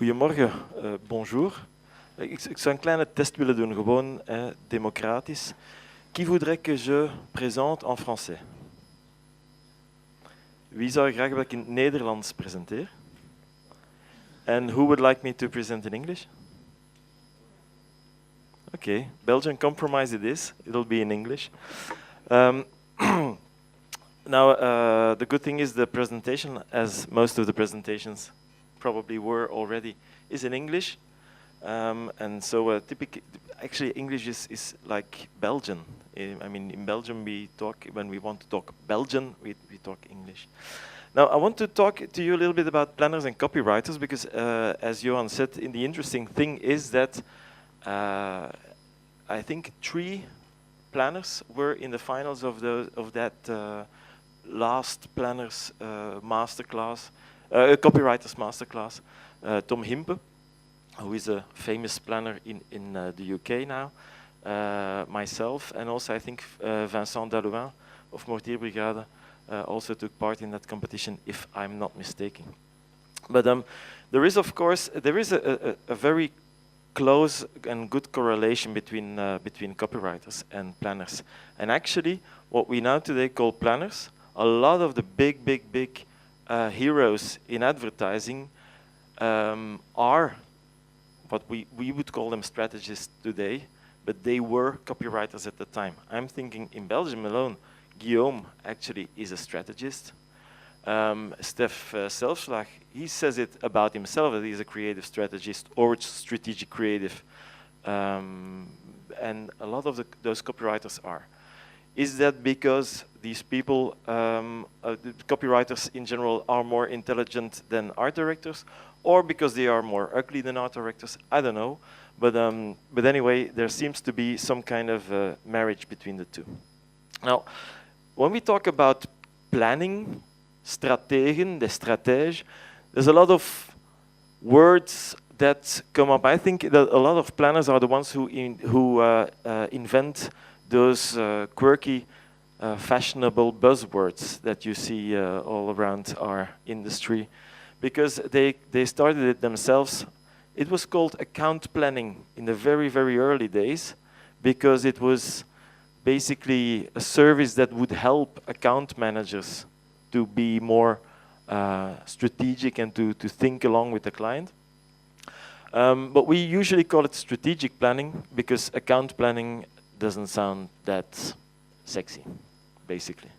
Goedemorgen, bonjour. Ik zou een kleine test willen doen, gewoon democratisch. Qui voudrait que je présente en français? Wie zou graag dat ik in het Nederlands presenteer? And who would like me to present in English? Okay, Belgian compromise it is. It'll be in English. Now, the good thing is the presentation, as most of the presentations probably were already, is in English. And so typically, actually English is like Belgian. I mean, in Belgium we talk, when we want to talk Belgian, we talk English. Now, I want to talk to you a little bit about planners and copywriters because, as Johan said, the interesting thing is that I think 3 planners were in the finals of that last planners masterclass, copywriters masterclass. Tom Himpe, who is a famous planner in the UK now, myself, and also I think Vincent Dalouin of Mortier Brigade also took part in that competition, if I'm not mistaken. But there is, of course, a very close and good correlation between copywriters and planners. And actually, what we now today call planners, a lot of the big heroes in advertising are what we would call them strategists today, but they were copywriters at the time. I'm thinking in Belgium alone, Guillaume actually is a strategist. Stef Selfslag, he says it about himself that he's a creative strategist or strategic creative. And a lot of those copywriters are. Is that because these people, the copywriters in general, are more intelligent than art directors, or because they are more ugly than art directors? I don't know. But anyway, there seems to be some kind of marriage between the two. Now, when we talk about planning, strategen, de stratège, there's a lot of words that come up. I think that a lot of planners are the ones who invent those quirky, fashionable buzzwords that you see all around our industry, because they started it themselves. It was called account planning in the very early days, because it was basically a service that would help account managers to be more strategic and to think along with the client. But we usually call it strategic planning because account planning doesn't sound that sexy, basically.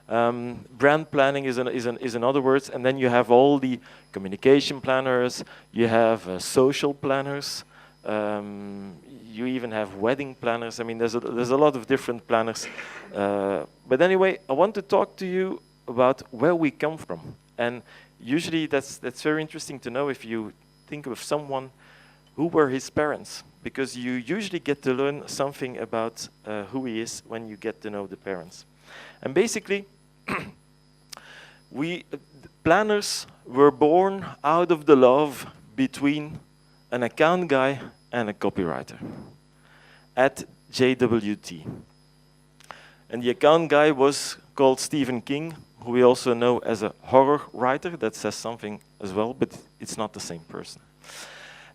Brand planning is in other words, and then you have all the communication planners, you have social planners, you even have wedding planners. I mean, there's a lot of different planners. But anyway, I want to talk to you about where we come from. And usually that's very interesting to know if you think of someone who were his parents, because you usually get to learn something about who he is when you get to know the parents. And basically, planners were born out of the love between an account guy and a copywriter at JWT. And the account guy was called Stephen King, who we also know as a horror writer. That says something as well, but it's not the same person.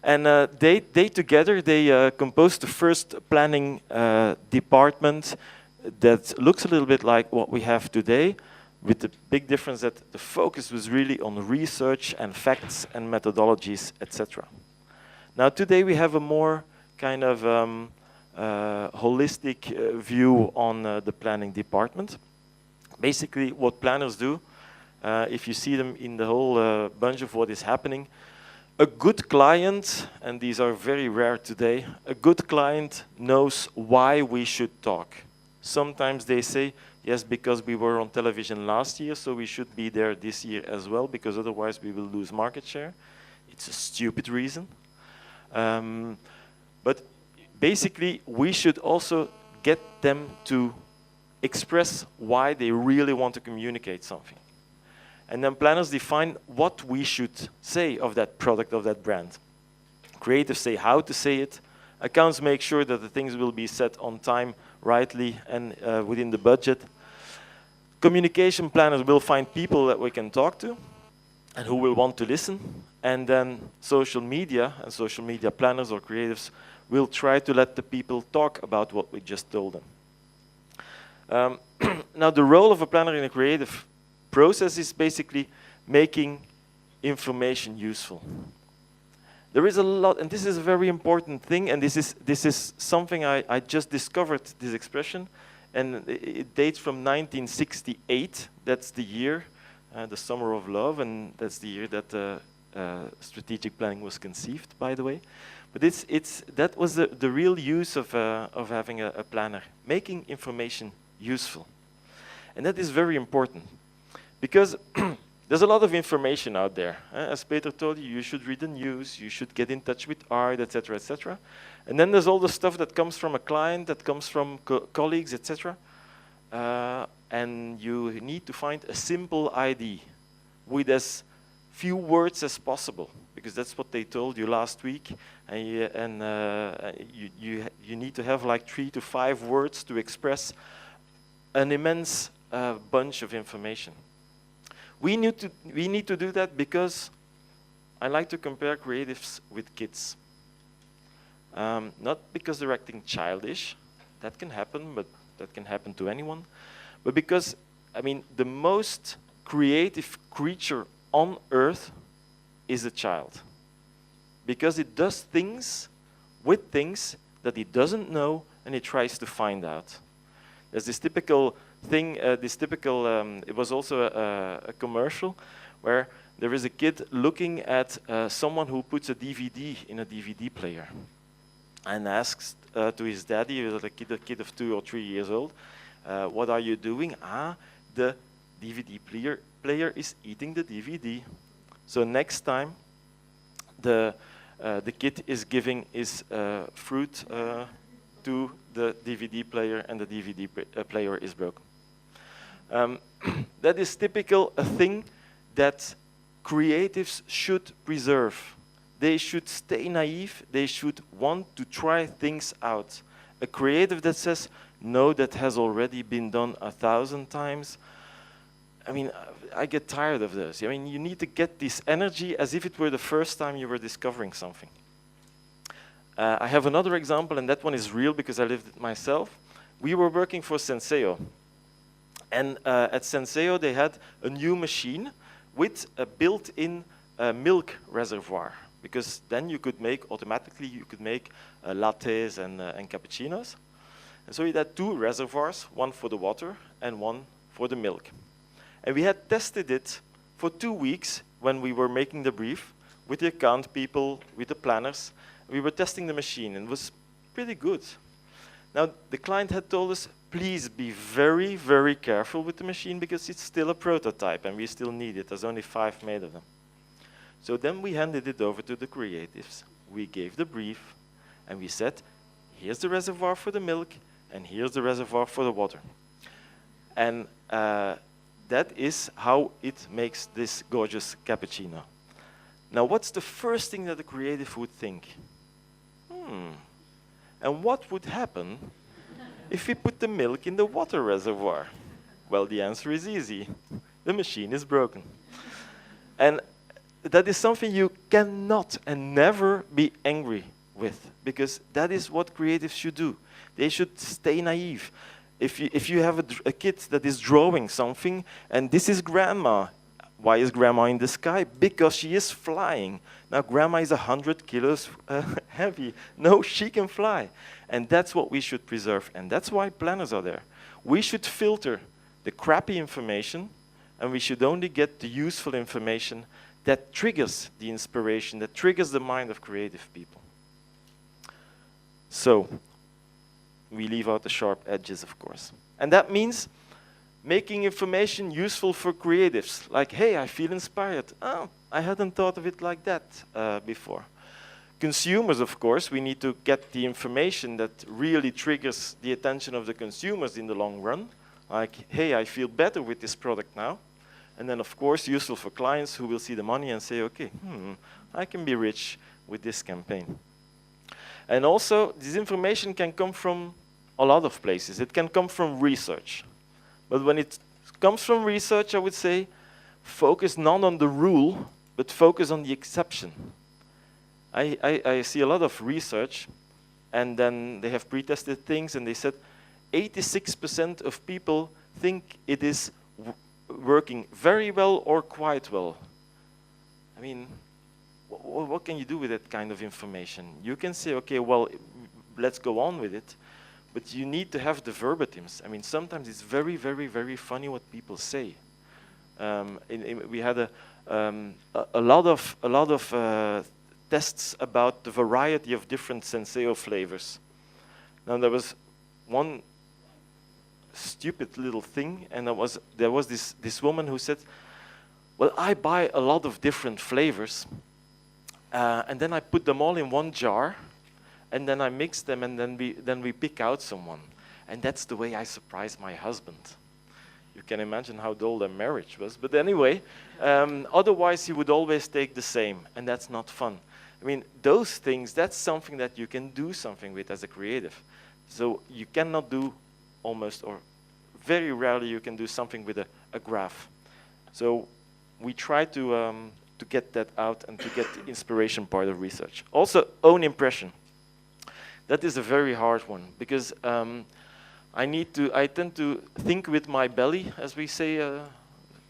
And they together composed the first planning department that looks a little bit like what we have today, with the big difference that the focus was really on research and facts and methodologies, etc. Now today we have a more kind of holistic view on the planning department. Basically what planners do, if you see them in the whole bunch of what is happening, a good client, and these are very rare today, a good client knows why we should talk. Sometimes they say, yes, because we were on television last year, so we should be there this year as well, because otherwise we will lose market share. It's a stupid reason. But basically, we should also get them to express why they really want to communicate something. And then planners define what we should say of that product, of that brand. Creatives say how to say it. Accounts make sure that the things will be said on time, rightly, and within the budget. Communication planners will find people that we can talk to. and who will want to listen. And then social media and social media planners or creatives will try to let the people talk about what we just told them. Now, the role of a planner in a creative process is basically making information useful. There is a lot, and this is a very important thing, and this is something I just discovered, this expression, and it dates from 1968. That's the year, the Summer of Love, and that's the year that strategic planning was conceived, by the way. But that was the real use of having a planner, making information useful. And that is very important, because there's a lot of information out there. As Peter told you, you should read the news, you should get in touch with art, etc., etc. And then there's all the stuff that comes from a client, that comes from colleagues, etc. And you need to find a simple ID with as few words as possible, because that's what they told you last week. And you need to have like 3 to 5 words to express an immense bunch of information. We need to do that because I like to compare creatives with kids. Not because they're acting childish, that can happen, but that can happen to anyone. But because, I mean, the most creative creature on earth is a child. Because it does things with things that it doesn't know and it tries to find out. There's this typical thing, it was also a commercial where there is a kid looking at someone who puts a DVD in a DVD player and asks to his daddy, a kid of 2 or 3 years old, what are you doing? The DVD player is eating the DVD. So next time the kid is giving his fruit to the DVD player and the DVD player is broken. That is typical a thing that creatives should preserve. They should stay naive. They should want to try things out. A creative that says, no, that has already been done 1,000 times. I mean, I get tired of this. I mean, you need to get this energy as if it were the first time you were discovering something. I have another example, and that one is real because I lived it myself. We were working for Senseo. And at Senseo, they had a new machine with a built-in milk reservoir, because then you could make, automatically, you could make lattes and cappuccinos. And so you had 2 reservoirs, one for the water and one for the milk. And we had tested it for 2 weeks when we were making the brief with the account people, with the planners. We were testing the machine, and it was pretty good. Now, the client had told us, please be very, very careful with the machine because it's still a prototype and we still need it. There's only 5 made of them. So then we handed it over to the creatives. We gave the brief and we said, here's the reservoir for the milk and here's the reservoir for the water. And that is how it makes this gorgeous cappuccino. Now, what's the first thing that the creative would think? And what would happen if we put the milk in the water reservoir? Well, the answer is easy. The machine is broken. And that is something you cannot and never be angry with, because that is what creatives should do. They should stay naive. If you have a kid that is drawing something, and this is grandma. Why is grandma in the sky? Because she is flying. Now, grandma is 100 kilos heavy. No, she can fly. And that's what we should preserve. And that's why planners are there. We should filter the crappy information, and we should only get the useful information that triggers the inspiration, that triggers the mind of creative people. So, we leave out the sharp edges, of course. And that means making information useful for creatives. Like, hey, I feel inspired. Oh, I hadn't thought of it like that before. Consumers, of course, we need to get the information that really triggers the attention of the consumers in the long run. Like, hey, I feel better with this product now. And then, of course, useful for clients who will see the money and say, okay, I can be rich with this campaign. And also, this information can come from a lot of places. It can come from research. But when it comes from research, I would say, focus not on the rule, but focus on the exception. I see a lot of research, and then they have pre-tested things, and they said 86% of people think it is working very well or quite well. I mean, what can you do with that kind of information? You can say, okay, well, let's go on with it, but you need to have the verbatims. I mean, sometimes it's very, very, very funny what people say. We had a lot of tests about the variety of different Senseo flavors. Now there was one stupid little thing, and there was this woman who said, well, I buy a lot of different flavors, and then I put them all in one jar, and then I mix them, and then we pick out someone. And that's the way I surprise my husband. You can imagine how dull their marriage was. But anyway, otherwise he would always take the same, and that's not fun. I mean, those things, that's something that you can do something with as a creative. So you cannot do almost, or very rarely you can do something with a graph. So we try to get that out and to get the inspiration part of research. Also, own impression. That is a very hard one, because I tend to think with my belly, as we say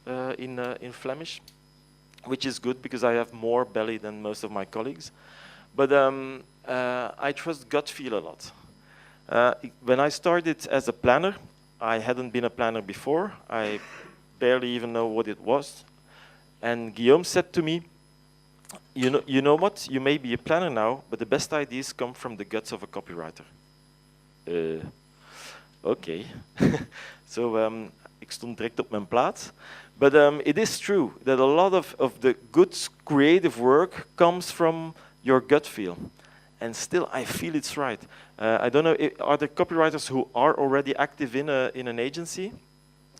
in Flemish, which is good because I have more belly than most of my colleagues. But I trust gut feel a lot. When I started as a planner, I hadn't been a planner before. I barely even know what it was. And Guillaume said to me, you know what? You may be a planner now, but the best ideas come from the guts of a copywriter. Okay. So ik stond direct op mijn plaats. But it is true that a lot of the good creative work comes from your gut feel. And still, I feel it's right. I don't know, are there copywriters who are already active in an agency,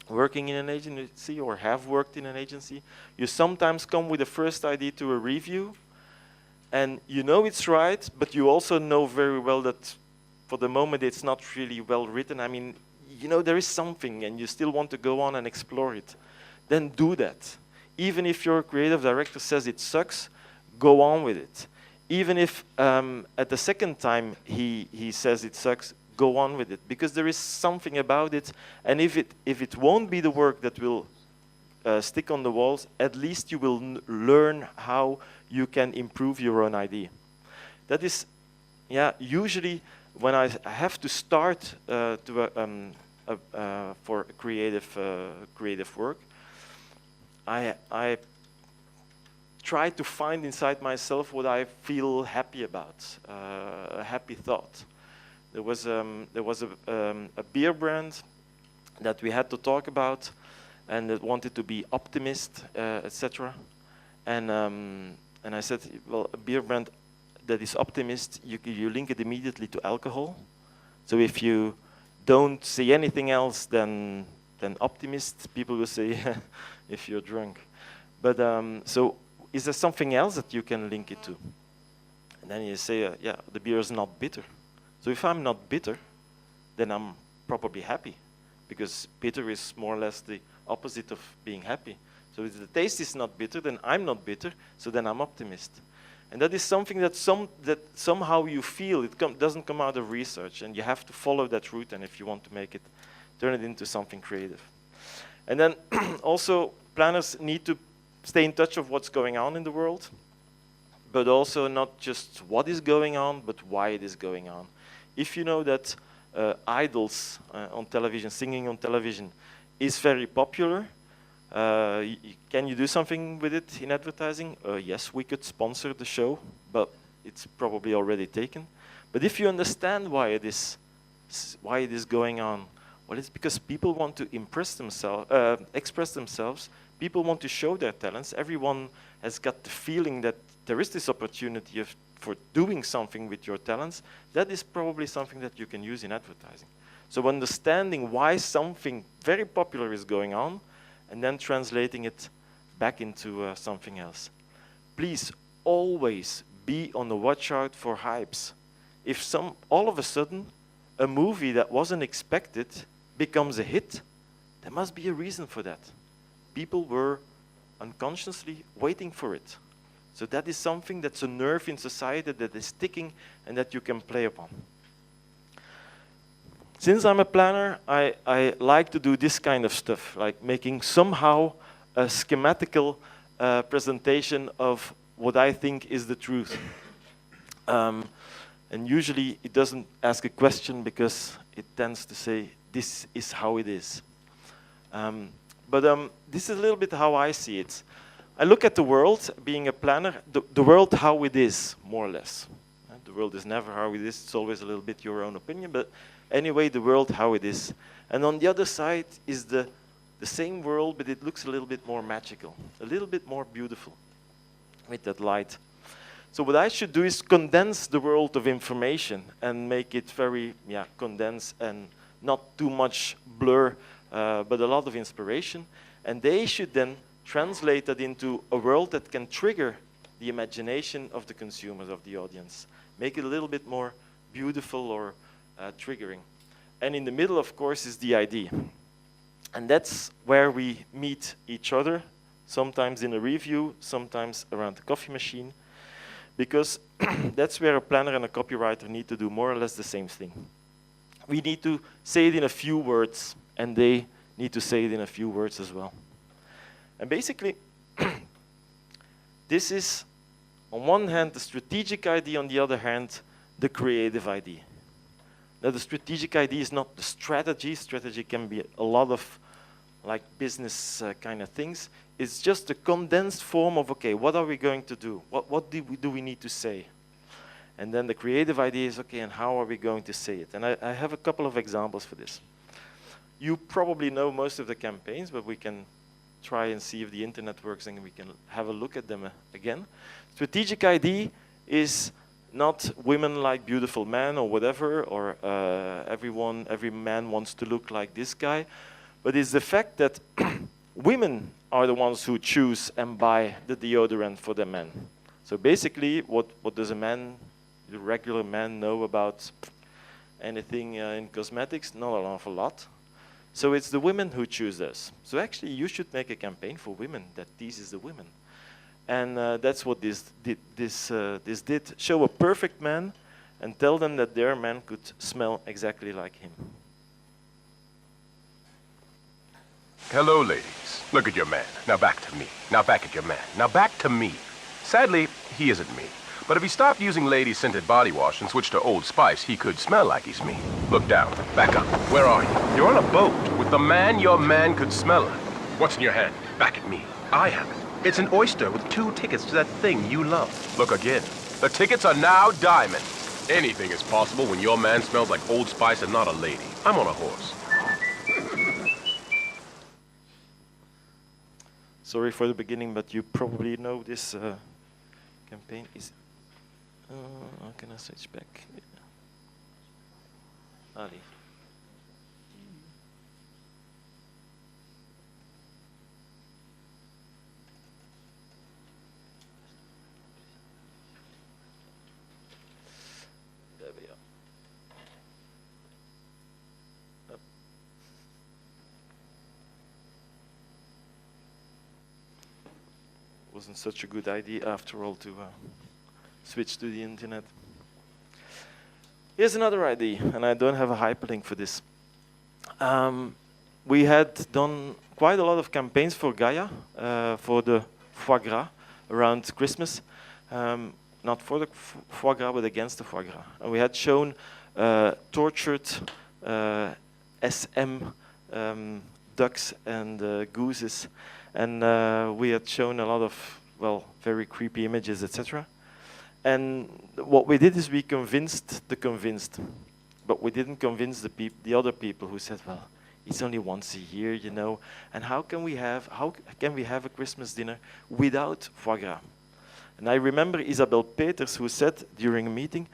working in an agency, or have worked in an agency? You sometimes come with a first idea to a review, and you know it's right, but you also know very well that for the moment it's not really well written. I mean, you know there is something, and you still want to go on and explore it. Then do that. Even if your creative director says it sucks, go on with it. Even if at the second time he says it sucks, go on with it, because there is something about it, and if it won't be the work that will stick on the walls, at least you will learn how you can improve your own idea. That is, yeah, usually when I have to start for creative work, I try to find inside myself what I feel happy about, a happy thought. There was a beer brand that we had to talk about, and it wanted to be optimist, etc. And I said, well, a beer brand that is optimist, you link it immediately to alcohol. So if you don't say anything else than optimist, people will say if you're drunk. But so is there something else that you can link it to? And then you say, yeah, the beer is not bitter. So if I'm not bitter, then I'm probably happy, because bitter is more or less the opposite of being happy. So if the taste is not bitter, then I'm not bitter, so then I'm optimist. And that is something that somehow you feel. It doesn't come out of research, and you have to follow that route, and if you want to make it, turn it into something creative. And then also, planners need to stay in touch of what's going on in the world, but also not just what is going on, but why it is going on. If you know that idols on television, singing on television, is very popular, can you do something with it in advertising? Yes, we could sponsor the show, but it's probably already taken. But if you understand why it is going on, well, it's because people want to express themselves. People want to show their talents. Everyone has got the feeling that there is this opportunity for doing something with your talents. That is probably something that you can use in advertising. So understanding why something very popular is going on, and then translating it back into something else. Please always be on the watch out for hypes. If all of a sudden a movie that wasn't expected becomes a hit, there must be a reason for that. People were unconsciously waiting for it. So that is something that's a nerve in society that is ticking and that you can play upon. Since I'm a planner, I like to do this kind of stuff, like making somehow a schematical presentation of what I think is the truth. And usually it doesn't ask a question because it tends to say, this is how it is. But this is a little bit how I see it. I look at the world, being a planner, the world how it is, more or less. The world is never how it is, it's always a little bit your own opinion, but anyway, the world how it is. And on the other side is the same world, but it looks a little bit more magical, a little bit more beautiful with that light. So what I should do is condense the world of information and make it very condensed and not too much blur, but a lot of inspiration. And they should then translate that into a world that can trigger the imagination of the consumers, of the audience. Make it a little bit more beautiful or triggering. And in the middle, of course, is the idea. And that's where we meet each other, sometimes in a review, sometimes around the coffee machine, because that's where a planner and a copywriter need to do more or less the same thing. We need to say it in a few words, and they need to say it in a few words as well. And basically, this is, on one hand, the strategic idea, on the other hand, the creative idea. Now, the strategic idea is not the strategy. Strategy can be a lot of like business kind of things. It's just a condensed form of, okay, what are we going to do? What do we need to say? And then the creative idea is, okay, and how are we going to say it? And I have a couple of examples for this. You probably know most of the campaigns, but we can try and see if the internet works and we can have a look at them again. Strategic idea is not women like beautiful men or whatever, or every man wants to look like this guy, but it's the fact that women are the ones who choose and buy the deodorant for the men. So basically, what does a man, the regular man, know about anything in cosmetics? Not an awful lot. So it's the women who choose this. So actually, you should make a campaign for women that teases the women. And that's what this did. Show a perfect man and tell them that their man could smell exactly like him. Hello, ladies. Look at your man. Now back to me. Now back at your man. Now back to me. Sadly, he isn't me. But if he stopped using lady-scented body wash and switched to Old Spice, he could smell like he's me. Look down. Back up. Where are you? You're on a boat with the man your man could smell like. What's in your hand? Back at me. I have it. It's an oyster with 2 tickets to that thing you love. Look again. The tickets are now diamonds. Anything is possible when your man smells like Old Spice and not a lady. I'm on a horse. Sorry for the beginning, but you probably know this campaign is... how can I switch back? Ali. There we are. Up. Wasn't such a good idea after all to switch to the internet. Here's another idea, and I don't have a hyperlink for this. We had done quite a lot of campaigns for Gaia, for the foie gras around Christmas. Not for the foie gras, but against the foie gras. And we had shown tortured SM ducks and gooses. And we had shown a lot of, well, very creepy images, etc. And what we did is we convinced the convinced, but we didn't convince the other people who said, well, it's only once a year, you know, and how can we have a Christmas dinner without foie gras? And I remember Isabel Peters who said during a meeting,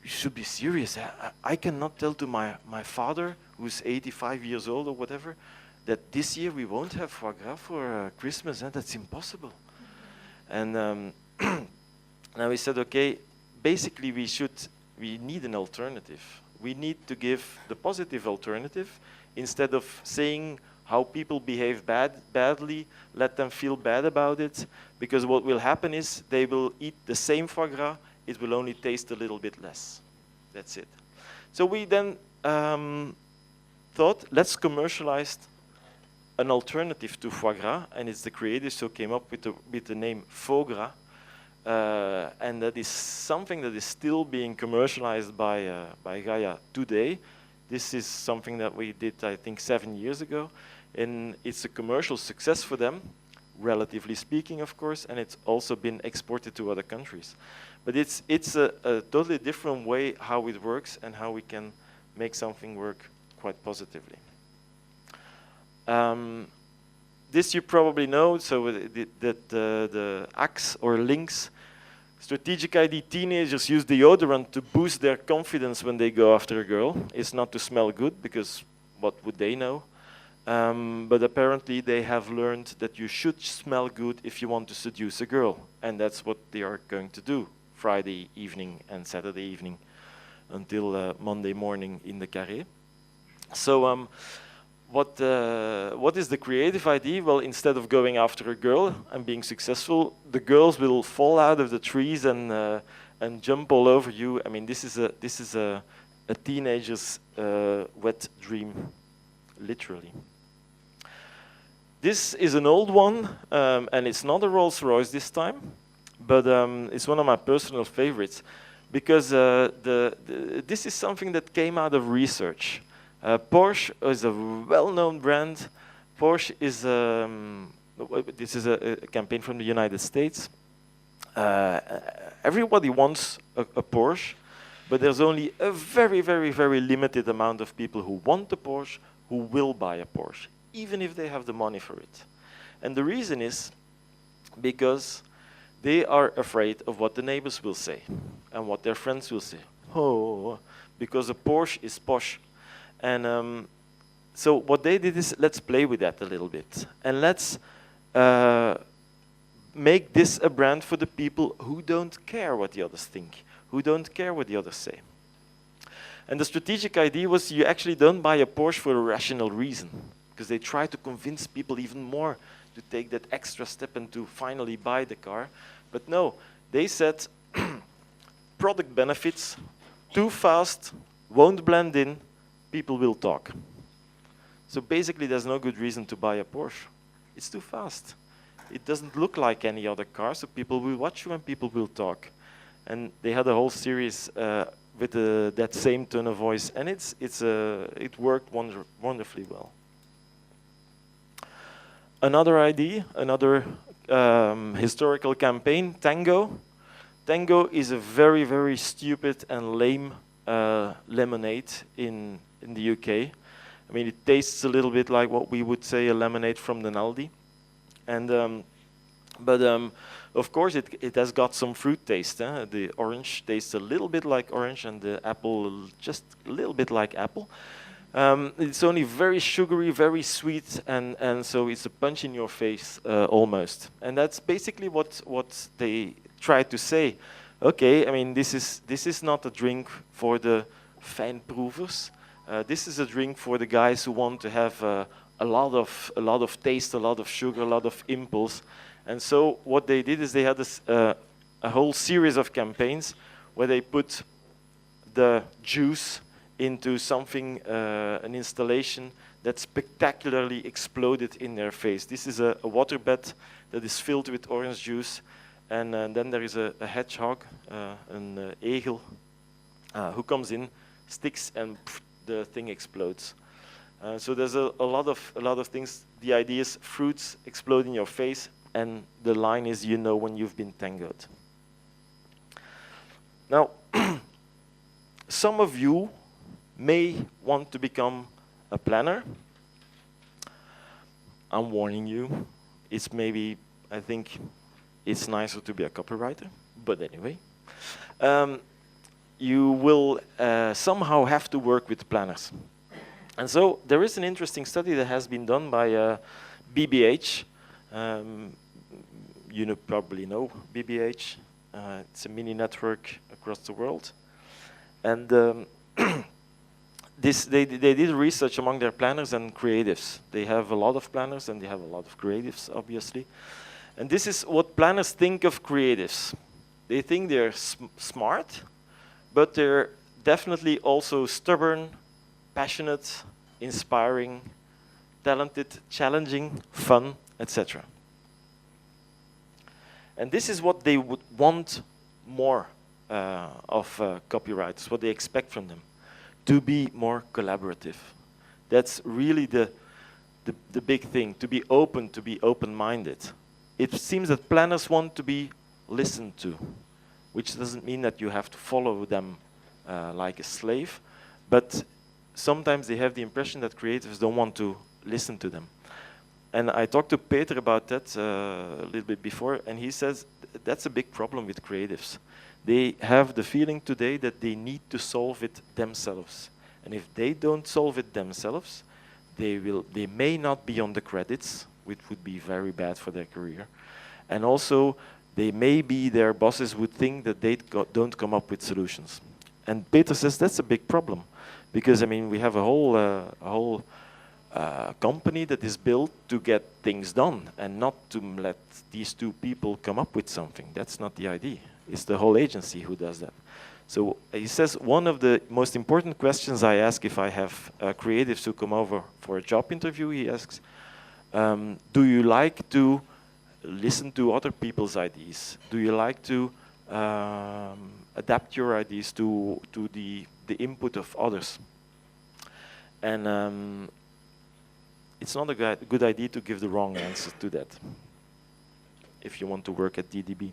you should be serious. I cannot tell to my father, who's 85 years old or whatever, that this year we won't have foie gras for Christmas. That's impossible. And now we said, okay, basically we need an alternative. We need to give the positive alternative instead of saying how people behave badly, let them feel bad about it, because what will happen is they will eat the same foie gras, it will only taste a little bit less. That's it. So we then thought, let's commercialize an alternative to foie gras, and it's the creators who came up with the name foie gras, and that is something that is still being commercialized by Gaia today. This is something that we did, I think, 7 years ago, and it's a commercial success for them, relatively speaking, of course, and it's also been exported to other countries. But it's a totally different way how it works and how we can make something work quite positively. This you probably know, so the axe or lynx, strategic ID teenagers use deodorant to boost their confidence when they go after a girl. It's not to smell good, because what would they know? But apparently they have learned that you should smell good if you want to seduce a girl. And that's what they are going to do Friday evening and Saturday evening until Monday morning in the carré. So what is the creative idea? Well, instead of going after a girl and being successful, the girls will fall out of the trees and jump all over you. I mean, this is a teenager's wet dream, literally. This is an old one, and it's not a Rolls-Royce this time, but it's one of my personal favorites, because this is something that came out of research. Porsche is a well-known brand. Porsche is, this is a campaign from the United States. Everybody wants a Porsche, but there's only a very, very, very limited amount of people who want a Porsche who will buy a Porsche, even if they have the money for it. And the reason is because they are afraid of what the neighbors will say and what their friends will say. Oh, because a Porsche is posh. And so what they did is, let's play with that a little bit. And let's make this a brand for the people who don't care what the others think, who don't care what the others say. And the strategic idea was, you actually don't buy a Porsche for a rational reason, because they try to convince people even more to take that extra step and to finally buy the car. But no, they said product benefits, too fast, won't blend in, people will talk. So basically there's no good reason to buy a Porsche. It's too fast. It doesn't look like any other car, so people will watch you and people will talk. And they had a whole series with that same tone of voice, and it worked wonderfully well. Another idea, another historical campaign, Tango. Tango is a very, very stupid and lame lemonade in the UK. I mean, it tastes a little bit like what we would say a lemonade from the Aldi. And but of course it has got some fruit taste. The orange tastes a little bit like orange, and the apple just a little bit like apple. It's only very sugary, very sweet, and so it's a punch in your face almost. And that's basically what they try to say. Okay, I mean, this is not a drink for the fijnproevers. This is a drink for the guys who want to have a lot of taste, a lot of sugar, a lot of impulse. And so what they did is they had this, a whole series of campaigns where they put the juice into something, an installation that spectacularly exploded in their face. This is a waterbed that is filled with orange juice, and then there is a hedgehog, an eagle, who comes in, sticks, and the thing explodes. So there's a lot of things. The idea is fruits explode in your face, and the line is, you know when you've been tangoed. Now, some of you may want to become a planner. I'm warning you. It's maybe, I think, it's nicer to be a copywriter, but anyway. You will somehow have to work with planners. And so there is an interesting study that has been done by BBH. You probably know BBH. It's a mini network across the world. And they did research among their planners and creatives. They have a lot of planners and they have a lot of creatives, obviously. And this is what planners think of creatives. They think they're smart, but they're definitely also stubborn, passionate, inspiring, talented, challenging, fun, etc. And this is what they would want more of copywriters, what they expect from them, to be more collaborative. That's really the big thing, to be open-minded. It seems that planners want to be listened to, which doesn't mean that you have to follow them like a slave, but sometimes they have the impression that creatives don't want to listen to them. And I talked to Peter about that a little bit before, and he says that's a big problem with creatives. They have the feeling today that they need to solve it themselves. And if they don't solve it themselves, they may not be on the credits, which would be very bad for their career. And also, their bosses would think that they don't come up with solutions. And Peter says that's a big problem, because I mean we have a whole company that is built to get things done and not to let these two people come up with something. That's not the idea. It's the whole agency who does that. So he says one of the most important questions I ask if I have creatives who come over for a job interview, he asks, do you like to listen to other people's ideas? Do you like to adapt your ideas to the input of others? And it's not a good idea to give the wrong answer to that if you want to work at DDB.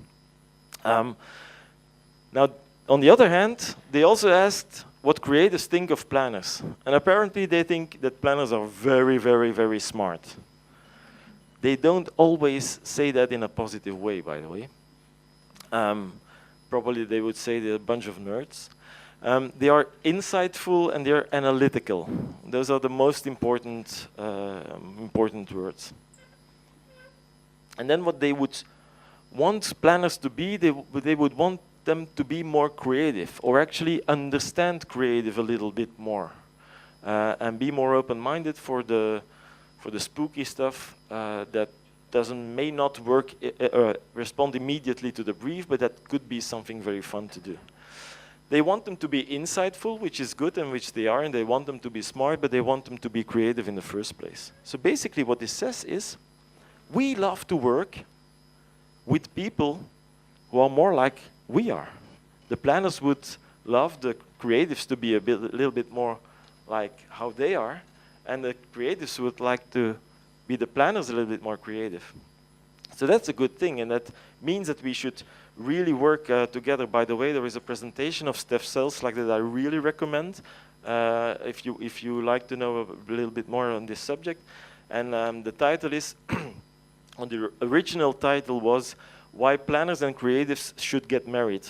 Now, on the other hand, they also asked what creatives think of planners. And apparently they think that planners are very, very, very smart. They don't always say that in a positive way, by the way. Probably they would say they're a bunch of nerds. They are insightful and they're analytical. Those are the most important words. And then what they would want planners to be, they would want them to be more creative, or actually understand creative a little bit more, and be more open-minded for the spooky stuff that may not work, respond immediately to the brief, but that could be something very fun to do. They want them to be insightful, which is good and which they are, and they want them to be smart, but they want them to be creative in the first place. So basically what this says is, we love to work with people who are more like we are. The planners would love the creatives to be a little bit more like how they are, and the creatives would like to be the planners a little bit more creative. So that's a good thing, and that means that we should really work together. By the way, there is a presentation of Steph Sells-like that I really recommend if you like to know a little bit more on this subject. And the title is, the original title was Why Planners and Creatives Should Get Married,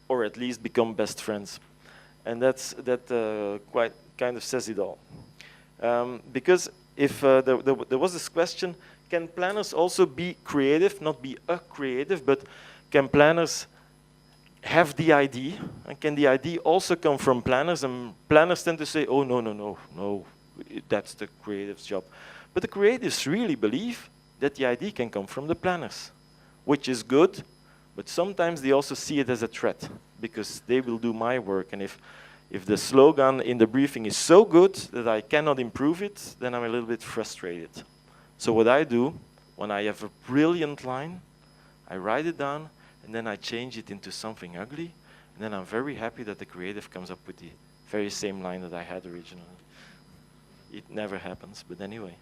or at least become best friends. And that quite kind of says it all. Because if there was this question, can planners also be creative, not be a creative, but can planners have the idea? And can the idea also come from planners? And planners tend to say, oh, no, that's the creative's job. But the creatives really believe that the idea can come from the planners, which is good, but sometimes they also see it as a threat, because they will do my work, and if the slogan in the briefing is so good that I cannot improve it, then I'm a little bit frustrated. So what I do, when I have a brilliant line, I write it down, and then I change it into something ugly, and then I'm very happy that the creative comes up with the very same line that I had originally. It never happens, but anyway.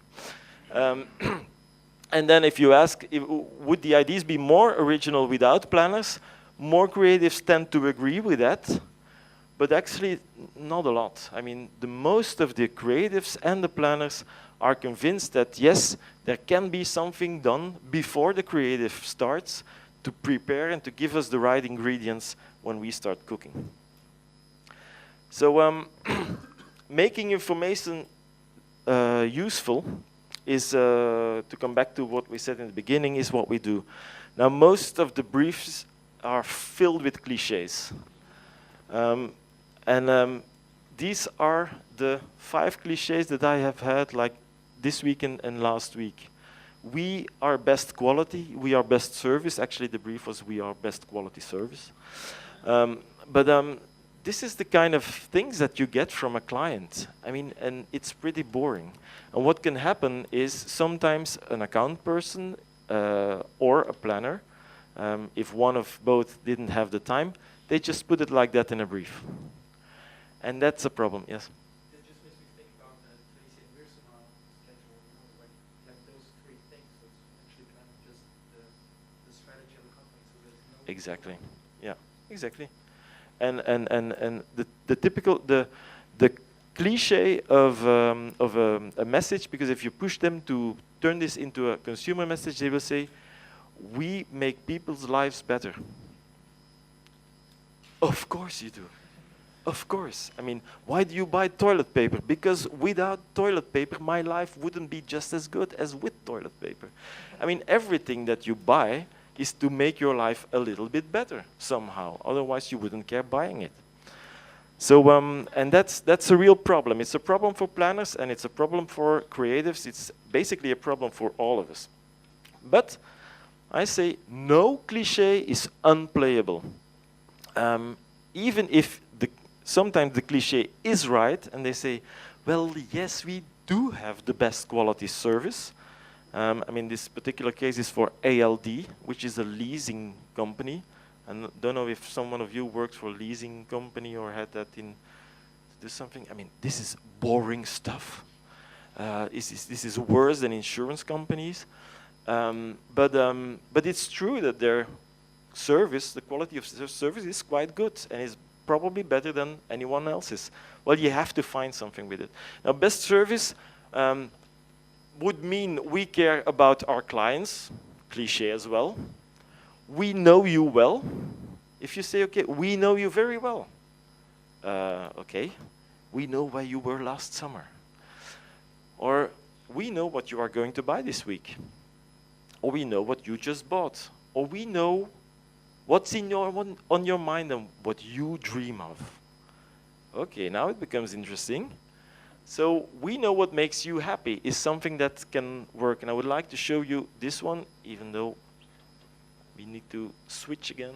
And then if you ask, would the ideas be more original without planners? More creatives tend to agree with that, but actually not a lot. I mean, the most of the creatives and the planners are convinced that yes, there can be something done before the creative starts to prepare and to give us the right ingredients when we start cooking. So making information useful is, to come back to what we said in the beginning, is what we do. Now, most of the briefs are filled with cliches. these are the 5 cliches that I have had like this week and last week. We are best quality, we are best service. Actually, the brief was we are best quality service. But this is the kind of things that you get from a client. I mean, and it's pretty boring. And what can happen is sometimes an account person or a planner, if one of both didn't have the time, they just put it like that in a brief. And that's a problem, yes? That just makes me think about the Tracy and Pearson schedule, like those 3 things. So it's actually kind of just the strategy of the company. So there's no Exactly. Yeah, exactly. And the typical the cliche of a message, because if you push them to turn this into a consumer message, they will say, "We make people's lives better." Of course you do. Of course. I mean, why do you buy toilet paper? Because without toilet paper, my life wouldn't be just as good as with toilet paper. I mean, everything that you buy is to make your life a little bit better somehow. Otherwise, you wouldn't care buying it. So, and that's a real problem. It's a problem for planners, and it's a problem for creatives. It's basically a problem for all of us. But I say no cliche is unplayable. Even if sometimes the cliche is right, and they say, well, yes, we do have the best quality service. I mean, this particular case is for ALD, which is a leasing company. I don't know if someone of you works for a leasing company or had that in to do something. I mean, this is boring stuff. This is worse than insurance companies. But it's true that their service, the quality of their service is quite good and is probably better than anyone else's. Well, you have to find something with it. Now, best service would mean we care about our clients, cliche as well. We know you well. If you say, okay, we know you very well. Okay, we know where you were last summer. Or we know what you are going to buy this week. Or we know what you just bought. Or we know what's on your mind and what you dream of. Okay, now it becomes interesting. So we know what makes you happy is something that can work. And I would like to show you this one, even though we need to switch again.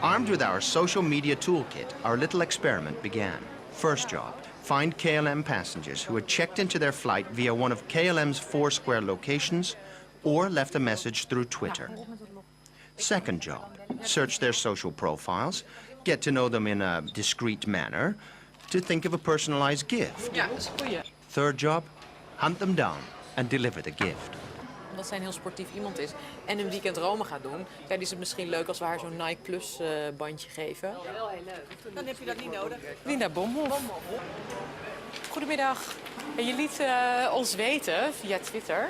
Armed with our social media toolkit, our little experiment began. First job, find KLM passengers who had checked into their flight via one of KLM's Foursquare locations or left a message through Twitter. Second job, search their social profiles, get to know them in a discreet manner, to think of a personalized gift. Ja, dat is een goeie. Third job, hunt them down and deliver the gift. Omdat zij een heel sportief iemand is en een weekend Rome gaat doen, dan is het misschien leuk als we haar zo'n Nike Plus bandje geven. Ja, wel heel leuk. Dan heb je dat niet nodig. Linda Bomhoff. Goedemiddag. En je liet ons weten via Twitter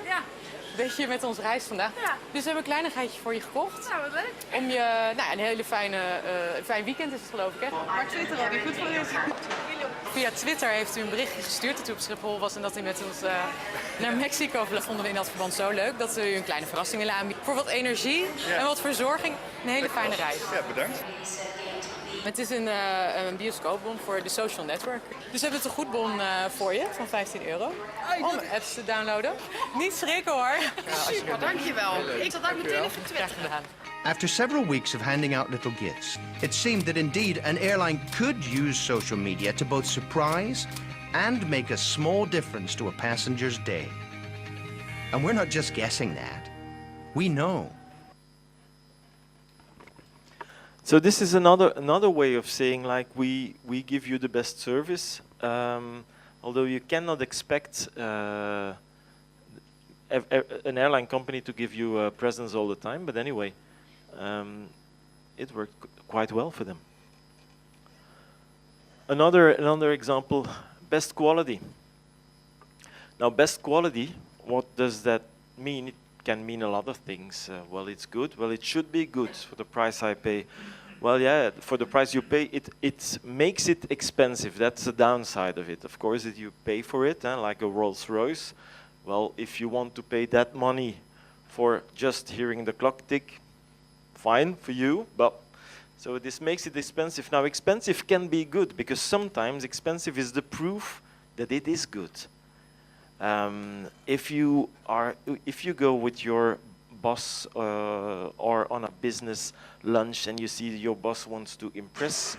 dat je met ons reist vandaag. Ja. Dus we hebben een kleinigheidje voor je gekocht. Nou, wat leuk. Om je een hele fijn weekend is het, geloof ik, hè? Maar Twitter al die goed voor is. Via Twitter heeft u een berichtje gestuurd dat u op Schiphol was en dat u met ons naar Mexico vloog. Vonden we in dat verband zo leuk dat we u een kleine verrassing willen aanbieden. Voor wat energie en wat verzorging. Een hele fijne reis. Ja, bedankt. Het is een bioscoopbon voor de social network. Dus we hebben een goedbon voor je van €15 om apps te downloaden. Niet schrikken hoor. Super, dankjewel. Ik zal daar meteen even Graag gedaan. After several weeks of handing out little gifts, it seemed that indeed an airline could use social media to both surprise and make a small difference to a passenger's day. And we're not just guessing that. We know. So this is another way of saying, like, we give you the best service, although you cannot expect an airline company to give you presents all the time. But anyway, it worked quite well for them. Another example, best quality. Now, best quality, what does that mean? It can mean a lot of things. Well, it's good. Well, it should be good for the price I pay. Well, yeah, for the price you pay, it makes it expensive. That's the downside of it. Of course, if you pay for it, like a Rolls Royce, well, if you want to pay that money for just hearing the clock tick, fine for you, but so this makes it expensive. Now, expensive can be good because sometimes expensive is the proof that it is good. If you go with your boss or on a business lunch and you see your boss wants to impress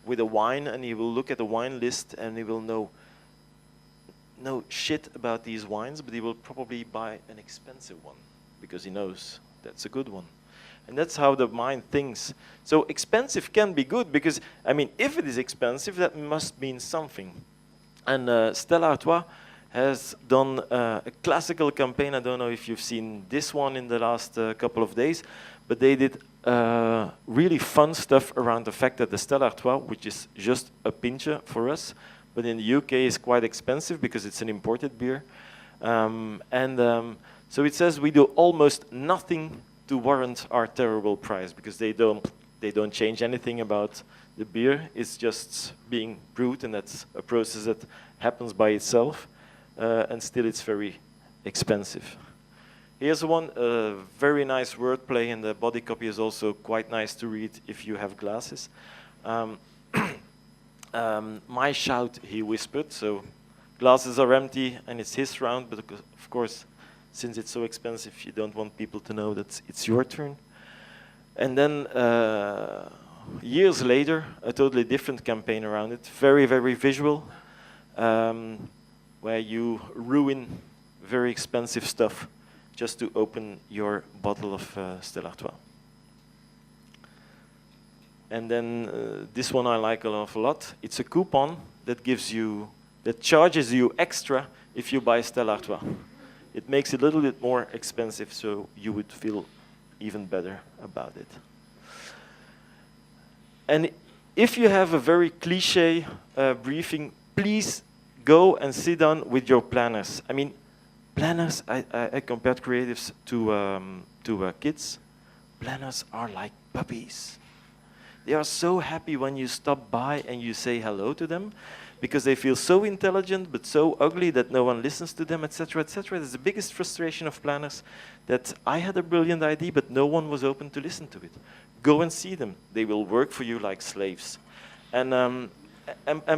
with a wine, and he will look at the wine list and he will know shit about these wines, but he will probably buy an expensive one because he knows that's a good one. And that's how the mind thinks. So expensive can be good because, I mean, if it is expensive, that must mean something. And Stella Artois has done a classical campaign. I don't know if you've seen this one in the last couple of days, but they did really fun stuff around the fact that the Stella Artois, which is just a pincher for us, but in the UK is quite expensive because it's an imported beer. So it says we do almost nothing to warrant our terrible price because they don't change anything about the beer. It's just being brewed, and that's a process that happens by itself, and still it's very expensive. Here's one, very nice wordplay, and the body copy is also quite nice to read if you have glasses. My shout, he whispered, so glasses are empty and it's his round, but of course, since it's so expensive, you don't want people to know that it's your turn. And then years later, a totally different campaign around it, very, very visual, where you ruin very expensive stuff just to open your bottle of Stella Artois. And then this one I like an awful lot. It's a coupon that charges you extra if you buy Stella Artois. It makes it a little bit more expensive, so you would feel even better about it. And if you have a very cliche briefing, please go and sit down with your planners. I mean, planners, I compared creatives to kids. Planners are like puppies. They are so happy when you stop by and you say hello to them, because they feel so intelligent but so ugly that no one listens to them, etc., etc. That's the biggest frustration of planners, that I had a brilliant idea but no one was open to listen to it. Go and see them. They will work for you like slaves. And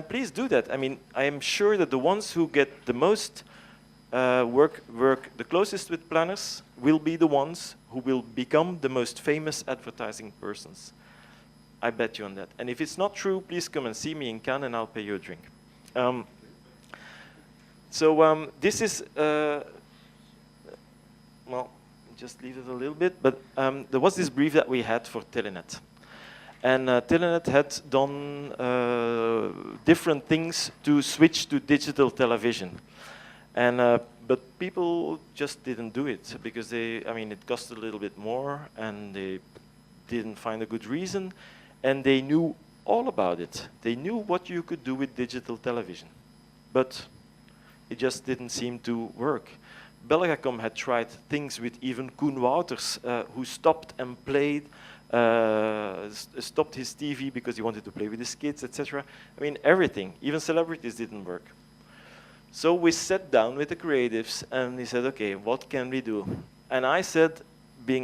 please do that. I mean, I am sure that the ones who get the most work the closest with planners will be the ones who will become the most famous advertising persons. I bet you on that. And if it's not true, please come and see me in Cannes and I'll pay you a drink. This is, well, just leave it a little bit, but there was this brief that we had for Telenet. And Telenet had done different things to switch to digital television. And, but people just didn't do it because it cost a little bit more and they didn't find a good reason. And they knew all about it. They knew what you could do with digital television. But it just didn't seem to work. Belgacom had tried things with even Koen Wouters, who stopped and played, stopped his TV because he wanted to play with his kids, etc. I mean, everything. Even celebrities didn't work. So we sat down with the creatives and we said, okay, what can we do? And I said,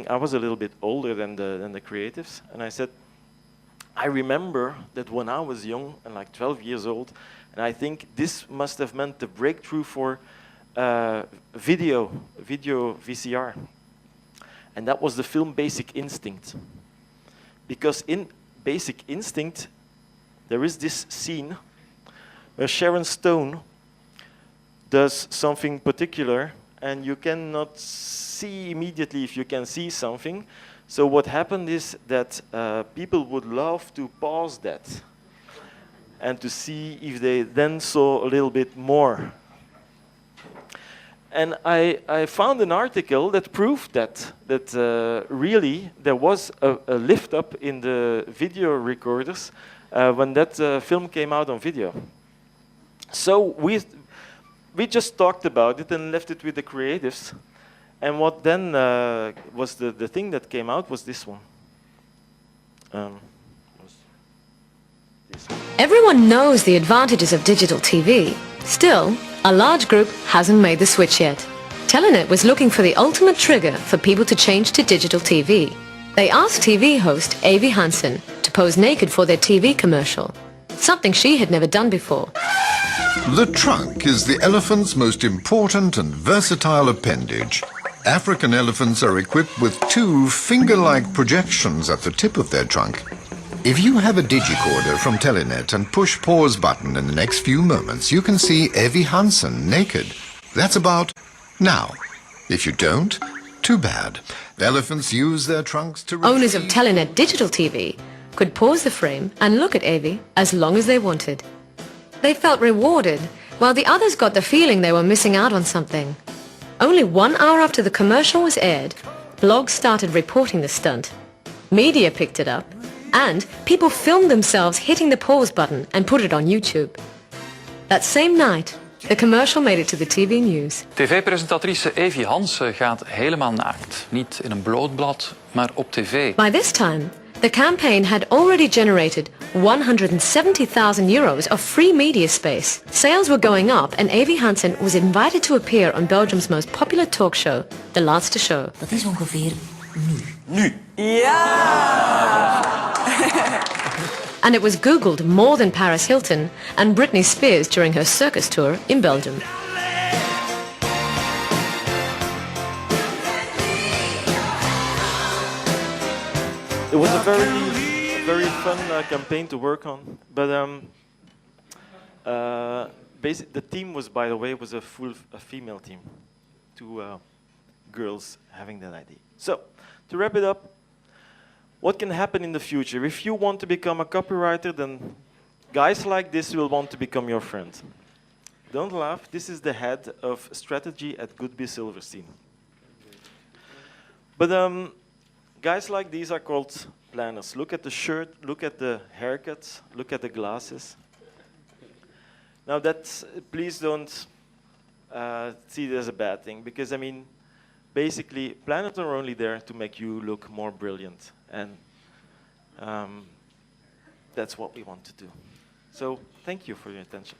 I was a little bit older than the creatives, and I said, I remember that when I was young and like 12 years old, and I think this must have meant the breakthrough for video VCR. And that was the film Basic Instinct. Because in Basic Instinct, there is this scene where Sharon Stone does something particular, and you cannot see immediately if you can see something. So what happened is that people would love to pause that and to see if they then saw a little bit more. And I found an article that proved that really there was a lift up in the video recorders when that film came out on video. So we just talked about it and left it with the creatives. And what then was the thing that came out was this one. Was this one. Everyone knows the advantages of digital TV. Still, a large group hasn't made the switch yet. Telenet was looking for the ultimate trigger for people to change to digital TV. They asked TV host Avi Hansen to pose naked for their TV commercial, something she had never done before. The trunk is the elephant's most important and versatile appendage. African elephants are equipped with two finger-like projections at the tip of their trunk. If you have a digicorder from Telenet and push pause button in the next few moments, you can see Avi Hansen naked. That's about now. If you don't, too bad. Elephants use their trunks to Owners of Telenet digital TV could pause the frame and look at Avi as long as they wanted. They felt rewarded, while the others got the feeling they were missing out on something. Only 1 hour after the commercial was aired, blogs started reporting the stunt. Media picked it up, and people filmed themselves hitting the pause button and put it on YouTube. That same night, the commercial made it to the TV news. TV-presentatrice Avi Hansen gaat helemaal naakt. Niet in een bloot blad, maar op tv. By this time, the campaign had already generated 170,000 euros of free media space. Sales were going up and Avi Hansen was invited to appear on Belgium's most popular talk show, The Laatste Show. Dat is ongeveer Nu. And it was Googled more than Paris Hilton and Britney Spears during her circus tour in Belgium. It was a very fun campaign to work on, but the team was, by the way, was a female team, two girls having that idea. So, to wrap it up, what can happen in the future? If you want to become a copywriter, then guys like this will want to become your friend. Don't laugh. This is the head of strategy at Goodby Silverstein. But guys like these are called planners. Look at the shirt, look at the haircuts, look at the glasses. Now that's, please don't see it as a bad thing, because I mean, basically, planners are only there to make you look more brilliant, and that's what we want to do. So, thank you for your attention.